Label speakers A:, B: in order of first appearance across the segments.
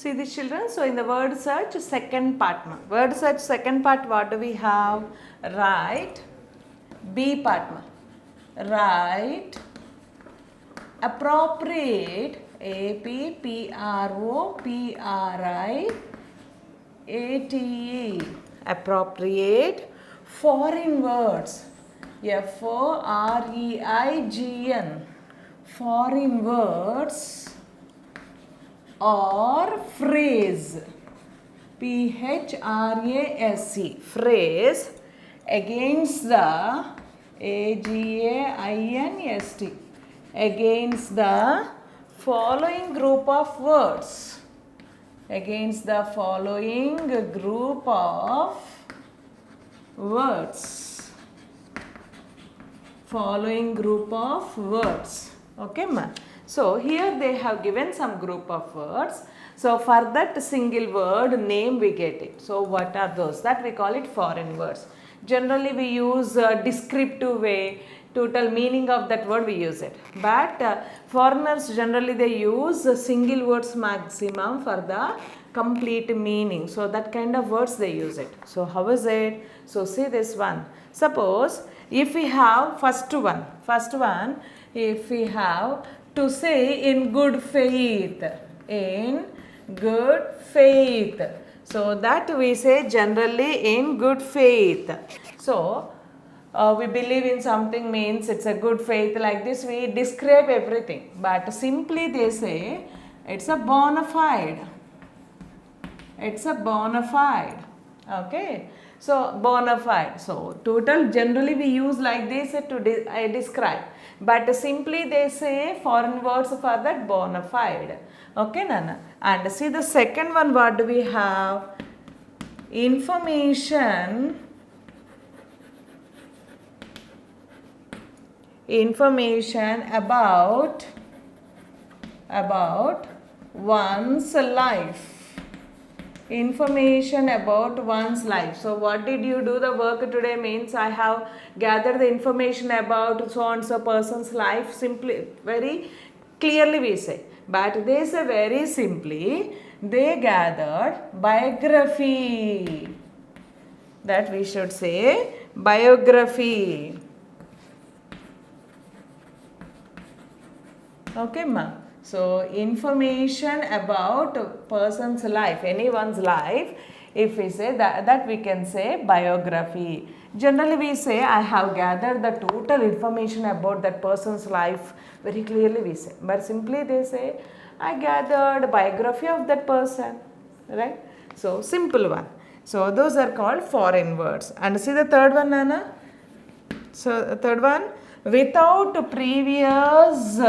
A: See the children. So in the word search second part. Word search second part, what do we have? Write. B part. Write. Appropriate. APPROPRIATE. Appropriate. Foreign words. FOREIGN. Foreign words or phrase. PHRASE. Phrase against the AGAINST. Against the following group of words. Against the following group of words. Following group of words. Okay, ma. So here they have given some group of words. So for that single word name we get it. So what are those? That we call it foreign words. Generally we use a descriptive way to tell meaning of that word, we use it. But foreigners generally they use single words maximum for the complete meaning. So that kind of words they use it. So how is it? So see this one. Suppose if we have first one, if we have to say in good faith, in good faith. So that we say generally in good faith. So we believe in something means it's a good faith, like this we describe everything. But simply they say it's a bona fide. It's a bona fide. Okay. So bona fide. So total generally we use like this to describe. But simply they say foreign words for that bona fide. Okay, Nana. And see the second one, what do we have? Information about one's life. Information about one's life. So what did you do the work today means I have gathered the information about so and so person's life, simply very clearly we say. But they say very simply they gathered biography. That we should say biography. Okay, ma. So information about a person's life, anyone's life, if we say that we can say biography. Generally we say I have gathered the total information about that person's life, very clearly we say. But simply they say I gathered biography of that person, right? So simple one. So those are called foreign words. And see the third one, Nana. So the third one, without previous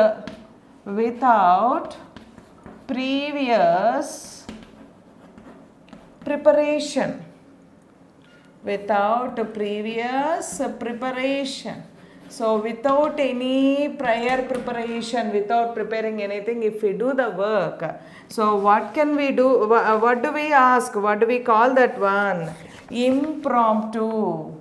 A: preparation. Without previous preparation. So without any prior preparation, without preparing anything, if we do the work, so what can we do? What do we ask? What do we call that one? Impromptu.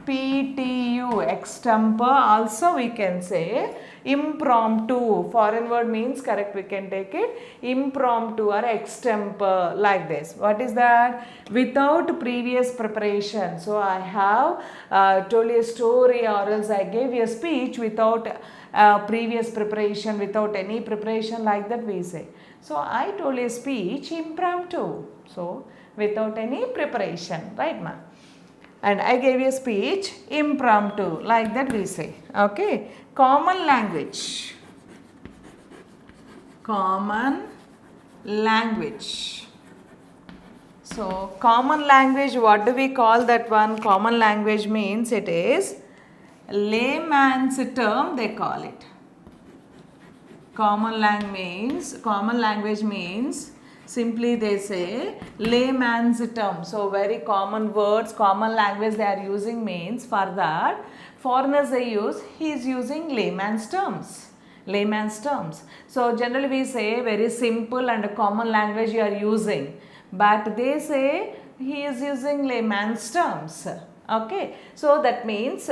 A: IMPROMPTU, extempo also we can say. Impromptu, foreign word means correct, we can take it. Impromptu or extempo, like this. What is that? Without previous preparation. So I have told you a story or else I gave you a speech without previous preparation, without any preparation, like that we say. So I told you a speech impromptu. So without any preparation, right, ma? And I gave you a speech impromptu, like that we say. Okay. Common language. Common language. So common language, what do we call that one? Common language means it is layman's term, they call it. Common language means simply they say layman's term. So very common words, common language they are using means for that foreigners they use, he is using layman's terms. Layman's terms. So generally we say very simple and common language you are using. But they say he is using layman's terms. Okay. So that means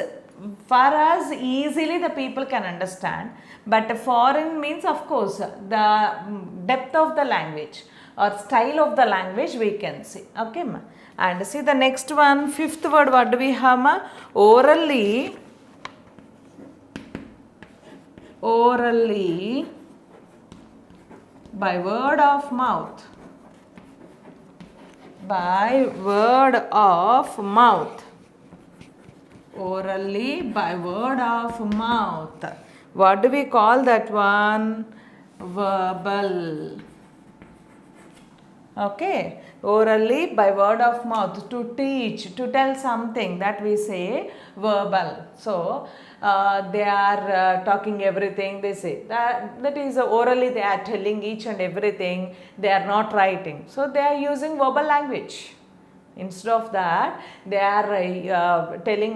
A: for us easily the people can understand, but foreign means of course the depth of the language or style of the language we can see. Okay ma. And see the next one, fifth word, what do we have ma? Orally, orally, by word of mouth, by word of mouth, orally by word of mouth. What do we call that one? Verbal. Okay, orally by word of mouth, to teach, to tell something, that we say verbal. So they are talking everything, they say that is orally they are telling each and everything, they are not writing, so they are using verbal language. Instead of that, they are telling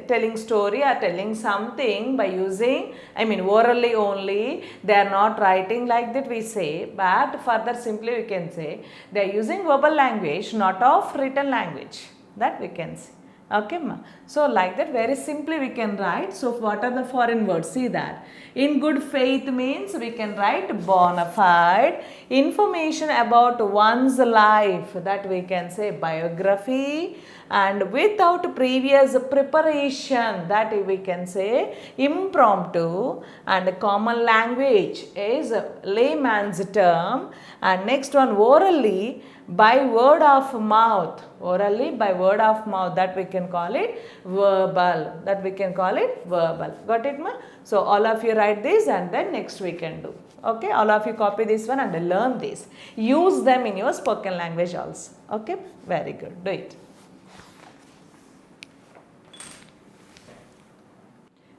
A: telling story or telling something by using, orally only. They are not writing like that we say, but further simply we can say they are using verbal language, not of written language. That we can say. Okay ma. So like that very simply we can write. So what are the foreign words? See that. In good faith means we can write bona fide. Information about one's life, that we can say biography. And without previous preparation, that we can say impromptu. And common language is layman's term. And next one, orally, by word of mouth. Orally by word of mouth, that we can call it verbal. That we can call it verbal. Got it ma? So all of you write this and then next we can do. Okay, all of you copy this one and learn this. Use them in your spoken language also. Okay, very good. Do it.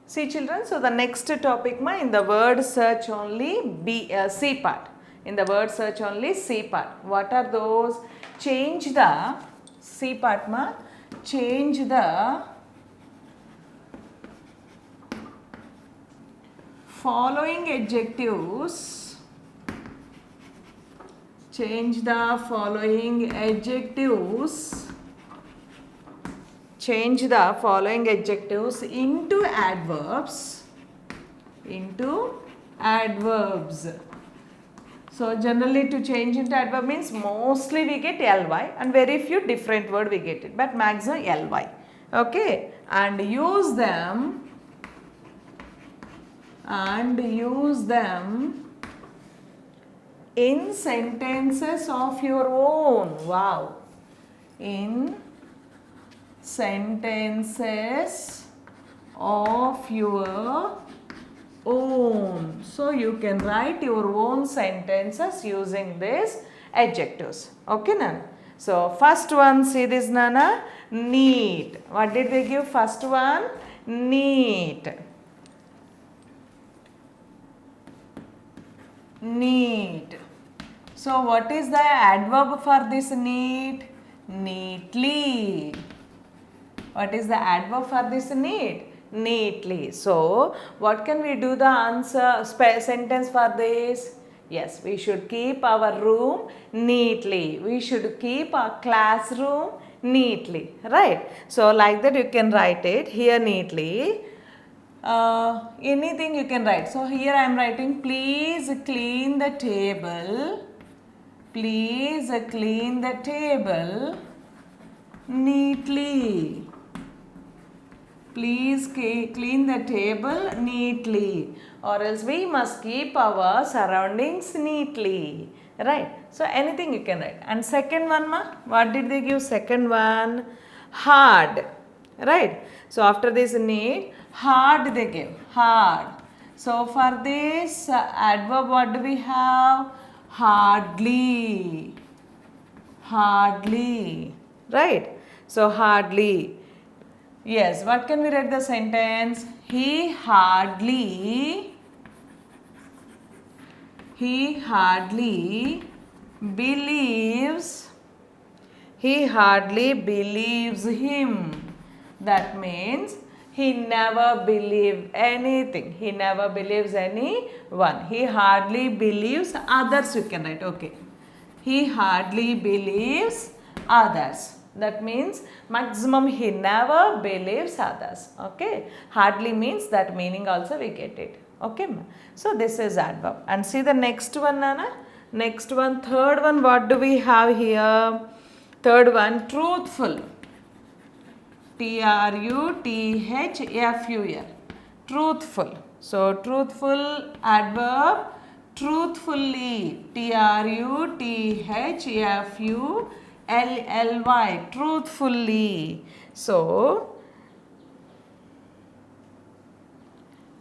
A: See children, so the next topic ma, in the word search only C part. In the word search only C part. What are those? Change the C part ma. Change the following adjectives. Change the following adjectives. Change the following adjectives into adverbs. Into adverbs. So generally to change into adverb means mostly we get ly and very few different word we get it, but maximum ly. Okay, and use them in sentences of your own. Wow. In sentences of your own. So you can write your own sentences using these adjectives. Okay Nana? So first one, see this Nana, neat. What did they give? First one, neat. Neat. So what is the adverb for this neat? Neatly. What is the adverb for this neat? Neatly. So what can we do the answer sentence for this? Yes, we should keep our room neatly. We should keep our classroom neatly. Right? So like that you can write it here neatly. Anything you can write. So here I am writing, please clean the table. Please clean the table neatly. Please clean the table neatly, or else we must keep our surroundings neatly. Right? So anything you can write. And second one ma, what did they give? Second one, hard. Right? So after this neat, hard they give. Hard. So for this adverb, what do we have? Hardly. Hardly. Right? So hardly. Yes, what can we write the sentence? He hardly believes him. That means he never believes anything. He never believes anyone. He hardly believes others, you can write. Okay. He hardly believes others. That means maximum he never believes others. Okay. Hardly means that meaning also we get it. Okay. So this is adverb. And see the next one, Nana. Next one, third one, what do we have here? Third one, truthful. Truthful. Truthful. So truthful adverb, truthfully. Truthfully. Truthfully. So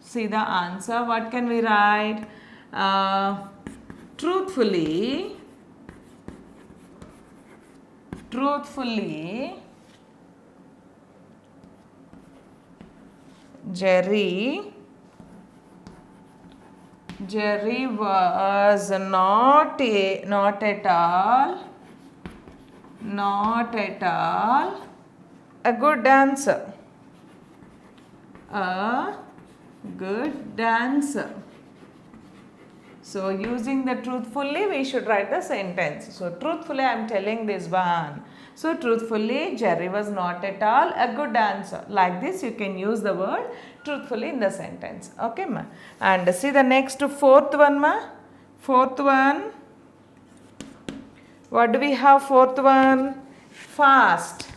A: see the answer. What can we write? Truthfully. Jerry was not at all a good dancer. A good dancer. So using the truthfully, we should write the sentence. So truthfully, I am telling this one. So truthfully, Jerry was not at all a good dancer. Like this, you can use the word truthfully in the sentence. Okay, ma. And see the next fourth one, ma. Fourth one. What do we have? Fourth one. Fast.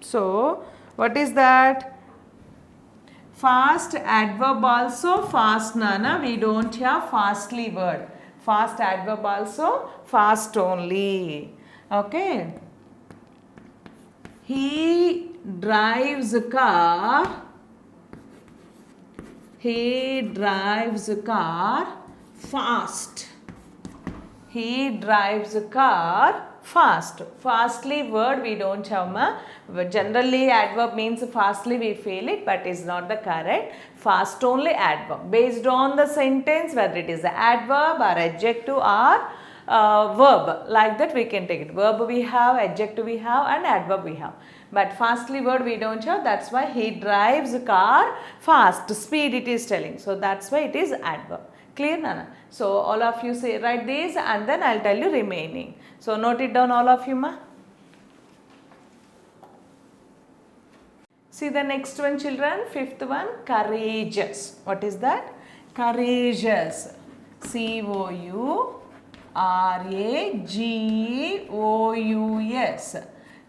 A: So what is that? Fast adverb also fast, Nana. We don't have fastly word. Fast adverb also fast only. Okay. He drives a car. Fast. He drives a car fast. Fastly word we don't have, ma. Generally adverb means fastly we feel it, but is not the correct. Fast only adverb. Based on the sentence, whether it is the adverb or adjective or verb. Like that we can take it. Verb we have, adjective we have and adverb we have. But fastly word we don't have. That's why he drives a car fast. Speed it is telling. So that's why it is adverb. Clear, Nana? So all of you say write these and then I'll tell you remaining. So note it down all of you, ma. See the next one, children. Fifth one, courageous. What is that? Courageous. Courageous.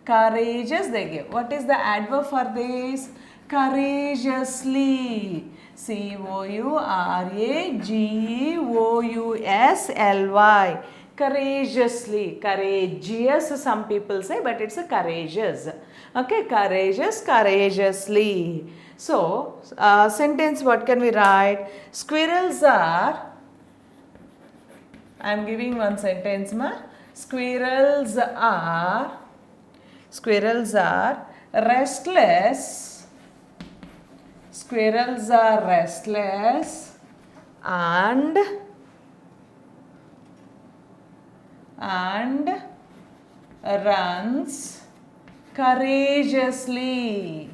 A: Courageous they give. What is the adverb for this? Courageously. Courageously. Courageously. Courageous some people say, but it's a courageous. Okay, courageously. So, sentence what can we write? Squirrels are, I am giving one sentence, ma. Squirrels are restless. Squirrels are restless and runs courageously.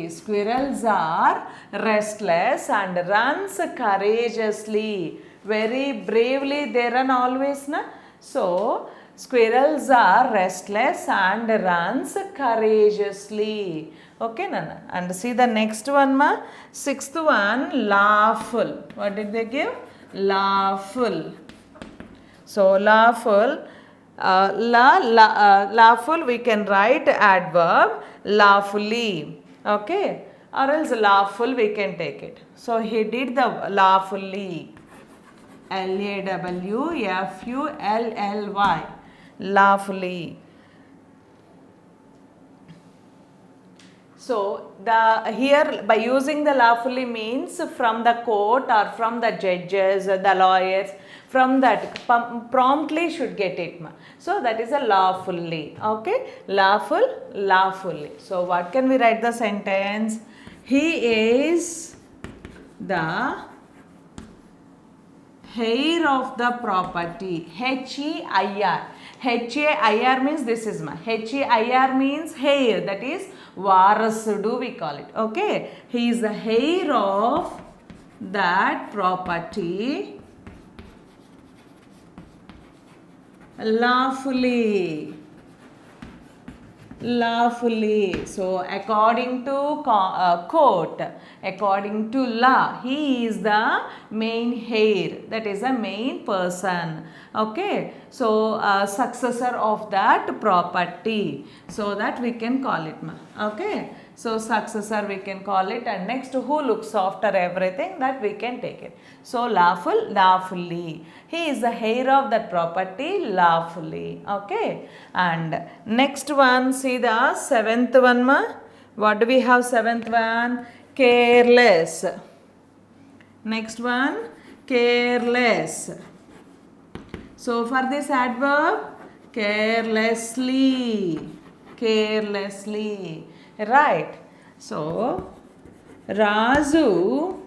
A: Squirrels are restless and runs courageously. Very bravely they run always, na? So squirrels are restless and runs courageously. Okay, Nana. And see the next one, ma. Sixth one, lawful. What did they give? Lawful. So lawful. Lawful we can write adverb lawfully. Okay. Or else lawful we can take it. So he did the lawfully. Lawfully. Lawfully. So here by using the lawfully means from the court or from the judges, the lawyers, from that promptly should get it. So that is a lawfully. Okay, lawfully. So what can we write the sentence? He is the heir of the property. H-E-I-R. H-A-I-R means this is ma. H-A-I-R means heir. That is varasudu we call it. Okay. He is the heir of that property lawfully. So according to court, according to law, he is the main heir, that is the main person. Okay, so successor of that property, so that we can call it ma. Okay, so successor we can call it, and next who looks after everything, that we can take it. So lawful, lawfully, he is the heir of that property lawfully. Okay, and next one, see the seventh one ma. What do we have? Seventh one, careless. Next one, careless. So for this adverb, carelessly, carelessly, right? So Raju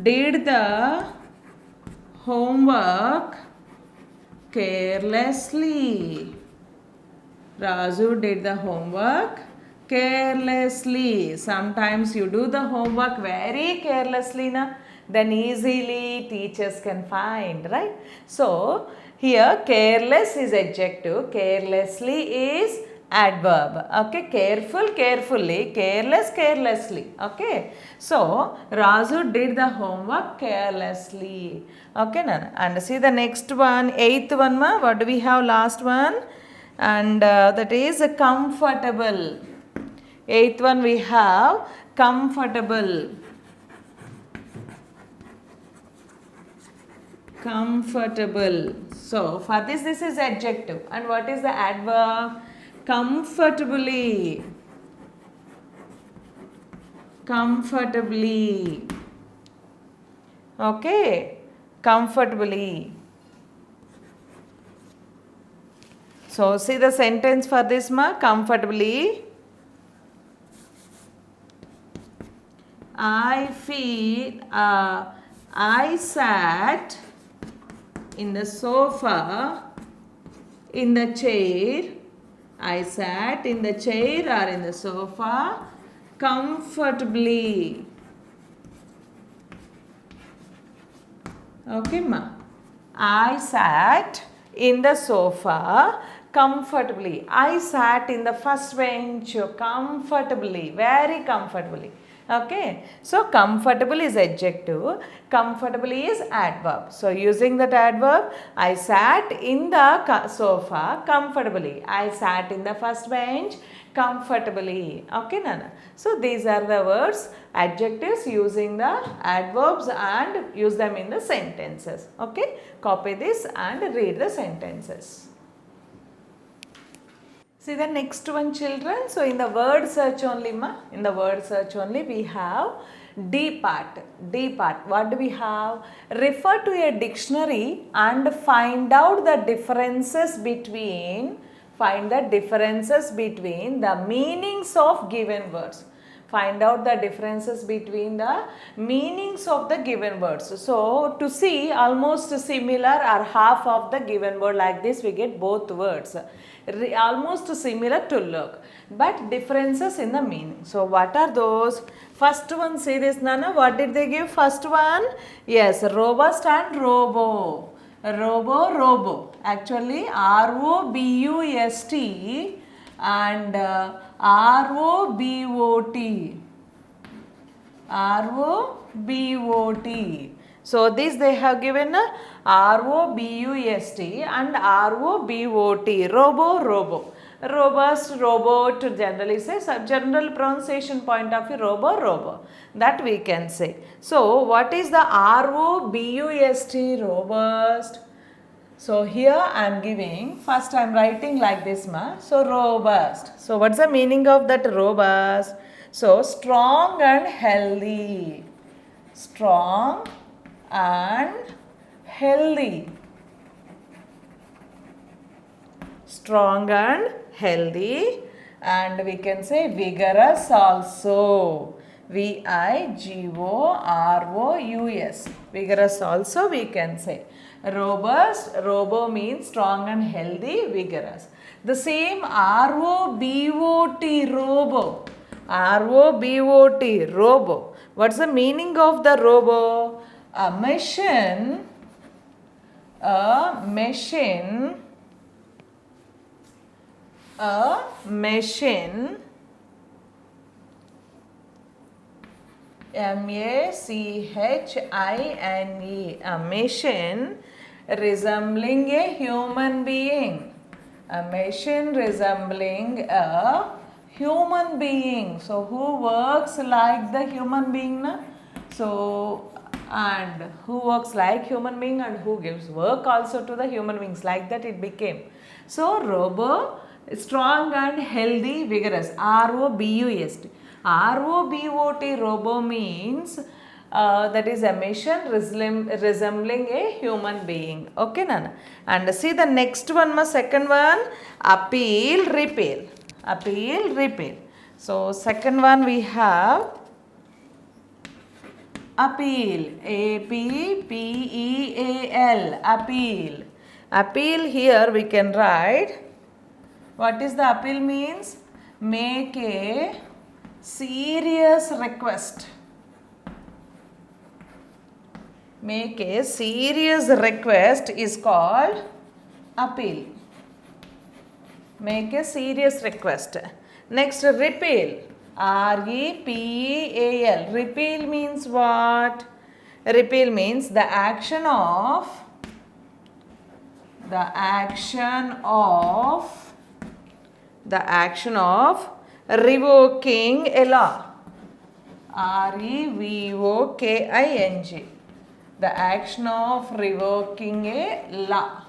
A: did the homework carelessly. Raju did the homework carelessly. Sometimes you do the homework very carelessly, na? Then easily teachers can find, right? So here careless is adjective, carelessly is adverb. Okay, careful, carefully, careless, carelessly. Okay, so Raju did the homework carelessly. Okay, Nana. And see the next one, eighth one ma. What do we have? Last one, and that is comfortable. Eighth one we have comfortable. Comfortable. So for this is adjective, and what is the adverb? Comfortably. Comfortably. Okay, comfortably. So see the sentence for this ma. Comfortably. I sat in the sofa, in the chair. I sat in the chair or in the sofa comfortably. Okay, ma. I sat in the sofa comfortably. I sat in the first bench comfortably, very comfortably. Okay, so comfortable is adjective, comfortably is adverb. So using that adverb, I sat in the sofa comfortably. I sat in the first bench comfortably. Okay, Nana. So these are the words, adjectives using the adverbs, and use them in the sentences. Okay, copy this and read the sentences. See the next one, children. So in the word search only ma, in the word search only we have D part. D part. What do we have? Refer to a dictionary and find out the differences between, the meanings of given words. Find out the differences between the meanings of the given words. So to see almost similar or half of the given word, like this we get both words. Almost similar to look, but differences in the meaning. So what are those? First one, see this, Nana. What did they give? First one, yes, robust and robo. Robo. Actually, robust and robot. So this they have given robust and robot. Robo. Robust, robot, generally say, general pronunciation point of view, robo. That we can say. So what is the robust, robust? So here I am giving, first I am writing like this ma. So robust. So what's the meaning of that robust? So strong and healthy. Strong and healthy. Strong and healthy, and we can say vigorous also. vigorous. Vigorous also we can say. Robust, robo means strong and healthy, vigorous. The same robot, robo. What's the meaning of the robo? A machine, a machine, a machine, M-A-C-H-I-N-E, a machine resembling a human being. A machine resembling a human being. So, who works like the human being? Na? So, and who works like human being and who gives work also to the human beings. Like that it became. So, robo, strong and healthy, vigorous. R-O-B-U-S-T. R-O-B-O-T, robo means that is a machine resembling a human being. Okay, Nana. And see the next one, my second one, appeal, repeal. Appeal, repeal. So, second one we have appeal, A-P-P-E-A-L, appeal. Appeal, here we can write, what is the appeal means? Make a serious request. Make a serious request is called appeal. Make a serious request. Next, repeal. R-E-P-E-A-L. Repeal means what? Repeal means the action of revoking a law. R-E-V-O-K-I-N-G. The action of revoking a law.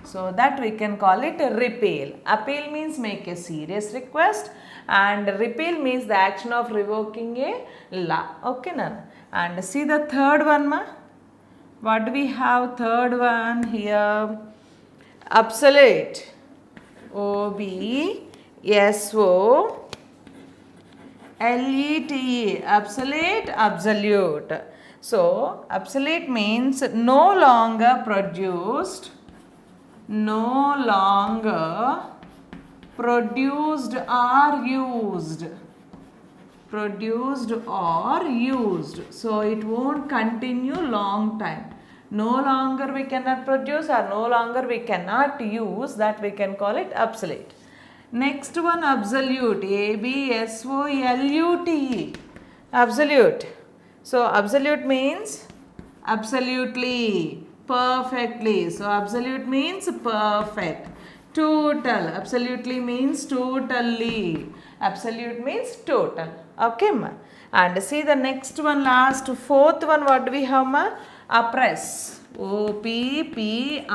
A: So that we can call it a repeal. Appeal means make a serious request and repeal means the action of revoking a law. Okay, Nana. And see the third one, ma. What do we have? Third one here. Obsolete. O-B-S-O-L-E-T-E. Obsolete, absolute. So, obsolete means no longer produced, no longer produced or used. Produced or used. So, it won't continue long time. No longer we cannot produce or no longer we cannot use, that we can call it obsolete. Next one, absolute. A-B-S-O-L-U-T-E. Absolute. So, absolute means absolutely, perfectly. So, absolute means perfect. Total. Absolutely means totally. Absolute means total. Okay, ma. And see the next one, last, fourth one, what do we have, ma? Oppress. O-P-P-R-E-S-S.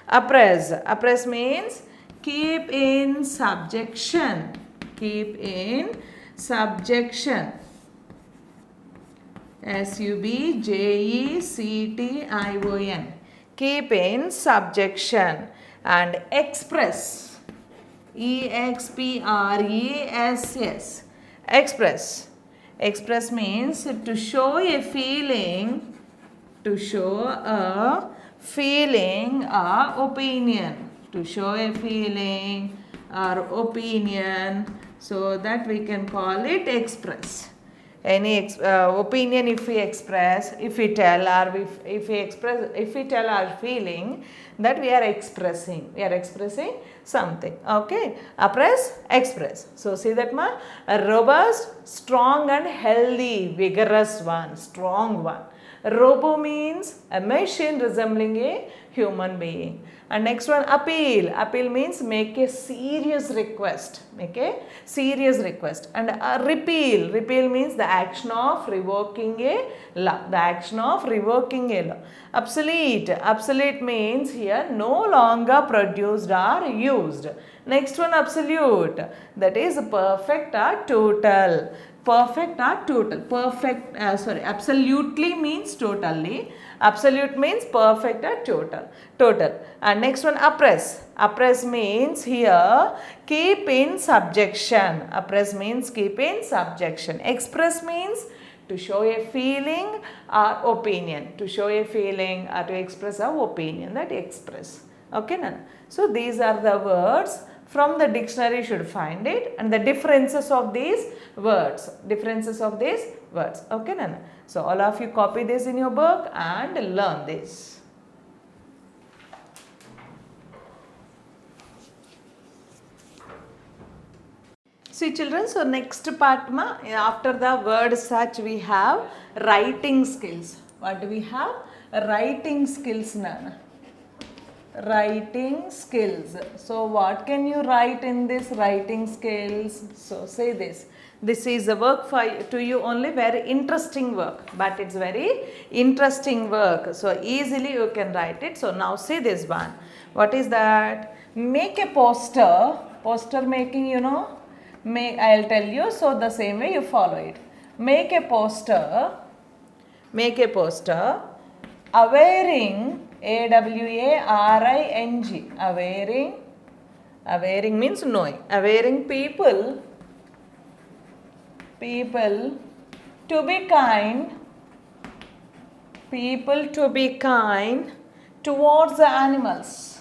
A: Oppress. Oppress means keep in subjection. Keep in subjection. S-U-B-J-E-C-T-I-O-N. Keep in subjection. And express. E-X-P-R-E-S-S. Express. Express means to show a feeling, to show a feeling or opinion. To show a feeling or opinion. So that we can call it express. Any opinion if we express, if we tell, or if we tell our feeling, that we are expressing. We are expressing something. Okay. Oppress, express. So see that, ma? A robust, strong and healthy, vigorous one, strong one. Robo means a machine resembling a human being. And next one, appeal. Appeal means make a serious request. Make a serious request. And repeal. Repeal means the action of revoking a law. The action of revoking a law. Obsolete. Obsolete means here no longer produced or used. Next one, absolute. That is perfect or total. Perfect or total. Perfect, absolutely means totally. Absolute means perfect or total. Total. And next one, oppress. Oppress means here keep in subjection. Oppress means keep in subjection. Express means to show a feeling or opinion. To show a feeling or to express our opinion, that express. Okay, Nana? So these are the words From the dictionary you should find it and the differences of these words. Okay, Nana? So all of you copy this in your book and learn this. See children, so next part after the word search we have writing skills. What do we have? Writing skills, Nana. Writing skills. So what can you write in this writing skills? So say this. This is a work to you only, very interesting work, but it's very interesting work. So easily you can write it. So now see this one. What is that? Make a poster. Poster making, you know. I'll tell you, so the same way you follow it. Make a poster, awaring, A-W-A-R-I-N-G, awaring means knowing, awaring people to be kind towards the animals,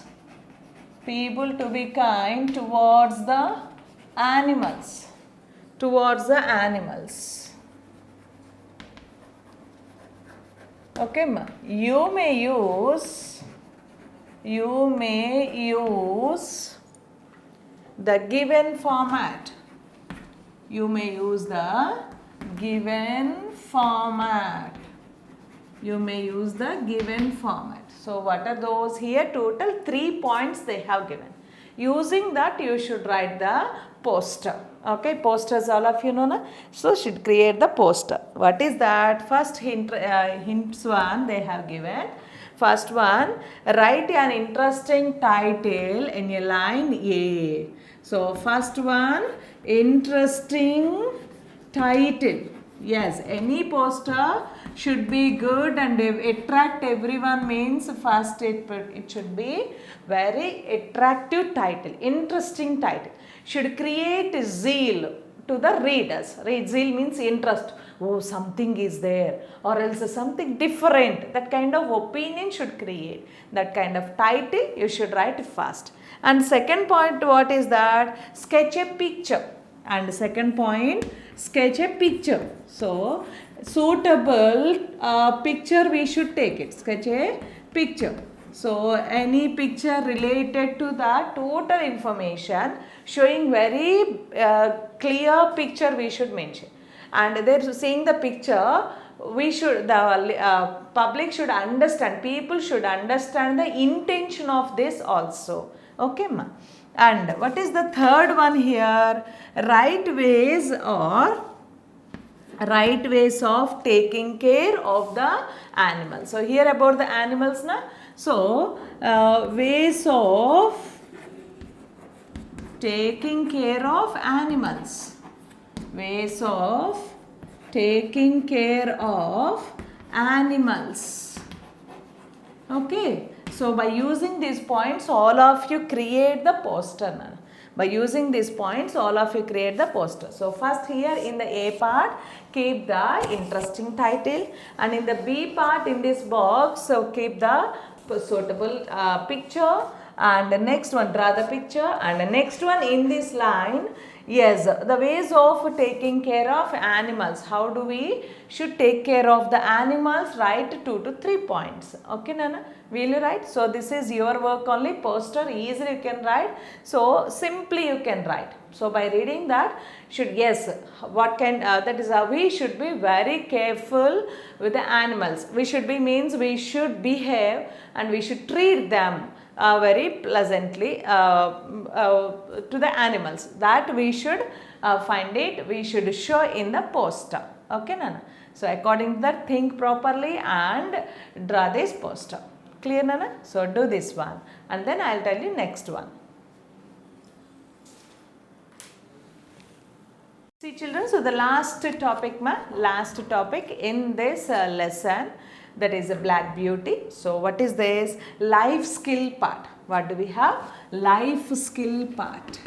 A: Okay, ma. You may use the given format. So what are those here? Total 3 points they have given. Using that you should write the poster. Okay, posters all of you know na? So should create the poster. What is that? First hints one they have given. First one, write an interesting title in a line A. So first one, interesting title. Yes, any poster should be good and attract everyone means first it should be very attractive title, interesting title. Should create zeal to the readers. Zeal means interest. Oh, something is there or else something different. That kind of opinion should create. That kind of title you should write first. And second point, what is that? Sketch a picture. And second point, sketch a picture. So, suitable picture we should take it. Sketch a picture. So, any picture related to the total information showing very clear picture we should mention. And there seeing the picture, the public should understand, people should understand the intention of this also. Okay, ma. And what is the third one here? Right ways of taking care of the animals. So here about the animals na. So ways of taking care of animals. Ways of taking care of animals. Okay. So by using these points, all of you create the poster. By using these points, all of you create the poster. So first here in the A part, keep the interesting title, and in the B part in this box, so keep the suitable picture, and the next one draw the picture, and the next one in this line, yes, the ways of taking care of animals. How do we should take care of the animals? Write 2 to 3 points. Okay, Nana? Will you write? So this is your work only. Poster easily you can write. So simply you can write. So by reading that, should that is how we should be very careful with the animals. We should behave and we should treat them very pleasantly to the animals. That we should we should show in the poster. Okay, Nana? So according to that, think properly and draw this poster. Clear, Nana? So do this one and then I'll tell you next one. See children, so the last topic in this lesson, that is a Black Beauty. So what is this? Life skill part. What do we have? Life skill part.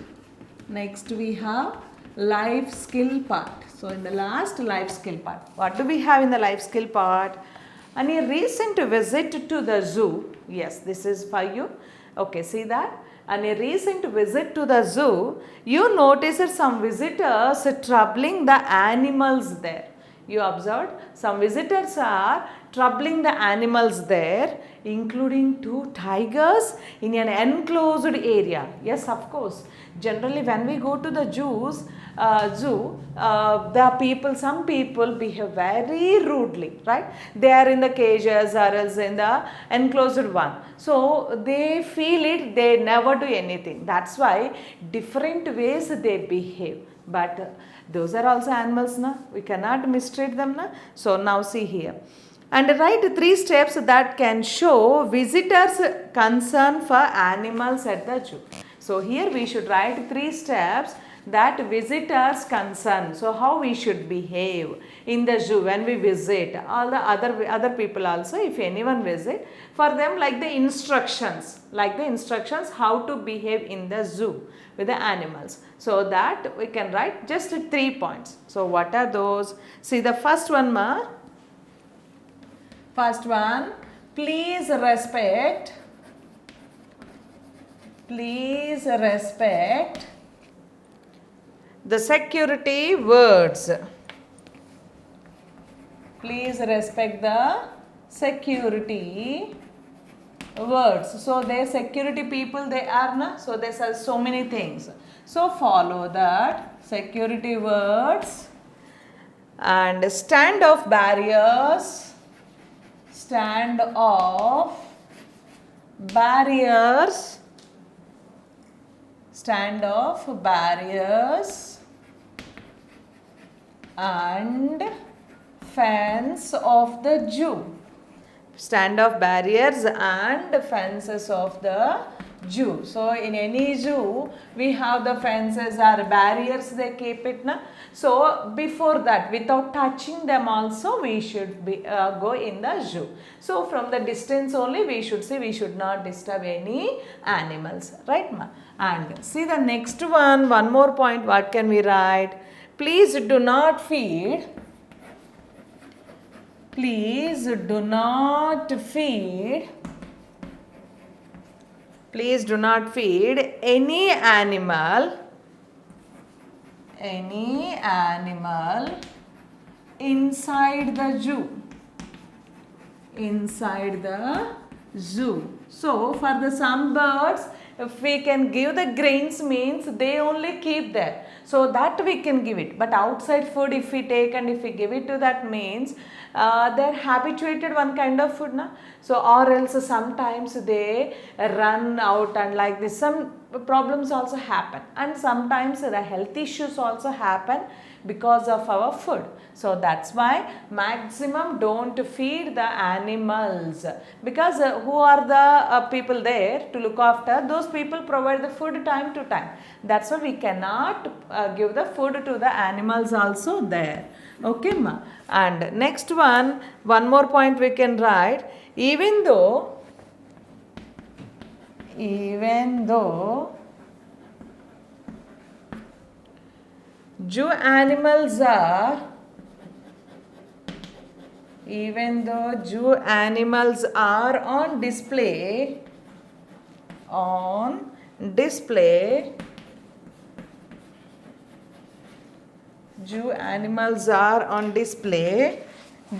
A: Next we have life skill part. So in the last, life skill part. What do we have in the life skill part? And a recent visit to the zoo. Yes, this is for you. Okay, see that? On a recent visit to the zoo, you noticed some visitors troubling the animals there. You observed some visitors are troubling the animals there, including 2 tigers in an enclosed area. Yes, of course. Generally, when we go to the some people behave very rudely, right? They are in the cages or else in the enclosed one. So they feel it, they never do anything. That's why different ways they behave. But those are also animals, na? We cannot mistreat them, na? So now see here. And write 3 steps that can show visitors' concern for animals at the zoo. So here we should write 3 steps that visitors concern. So how we should behave in the zoo when we visit. All the other people also, if anyone visit, for them like the instructions how to behave in the zoo with the animals. So that we can write just 3 points. So what are those? See the first one, ma. First one, please respect the security words. Please respect the security words. So they security people they are, na? So there are so many things. So follow that security words and stand off barriers. Stand off barriers and fence of the zoo. Stand off barriers and fences of the zoo. So in any zoo we have the fences or barriers they keep it, na? So before that, without touching them also we should go in the zoo. So from the distance only we should see, we should not disturb any animals, right, ma? And see the next one more point, what can we write? Please do not feed any animal inside the zoo. So for the some birds, if we can give the grains means they only keep there. So that we can give it. But outside food if we take and if we give it to that means they're habituated one kind of food, na? So or else sometimes they run out and like this. Some problems also happen, and sometimes the health issues also happen because of our food. So that's why maximum don't feed the animals, because who are the people there to look after? Those people provide the food time to time. That's why we cannot give the food to the animals also there. Okay, ma? And next one more point we can write. Even though zoo animals are on display,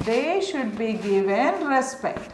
A: they should be given respect.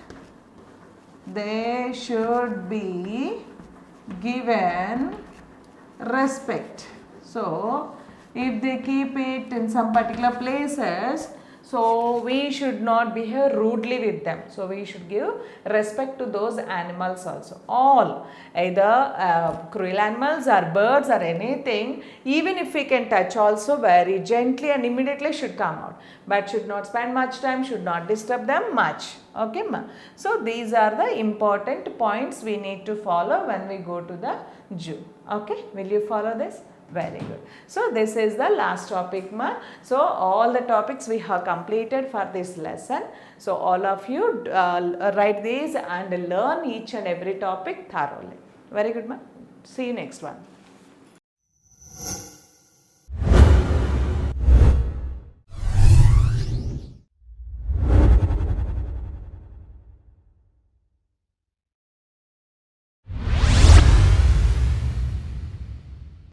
A: So if they keep it in some particular places, so we should not behave rudely with them. So we should give respect to those animals also. All, either cruel animals or birds or anything, even if we can touch also very gently and immediately should come out. But should not spend much time, should not disturb them much. Okay, ma? So these are the important points we need to follow when we go to the zoo. Okay, will you follow this? Very good. So this is the last topic, ma. So all the topics we have completed for this lesson. So all of you write these and learn each and every topic thoroughly. Very good, ma. See you next one.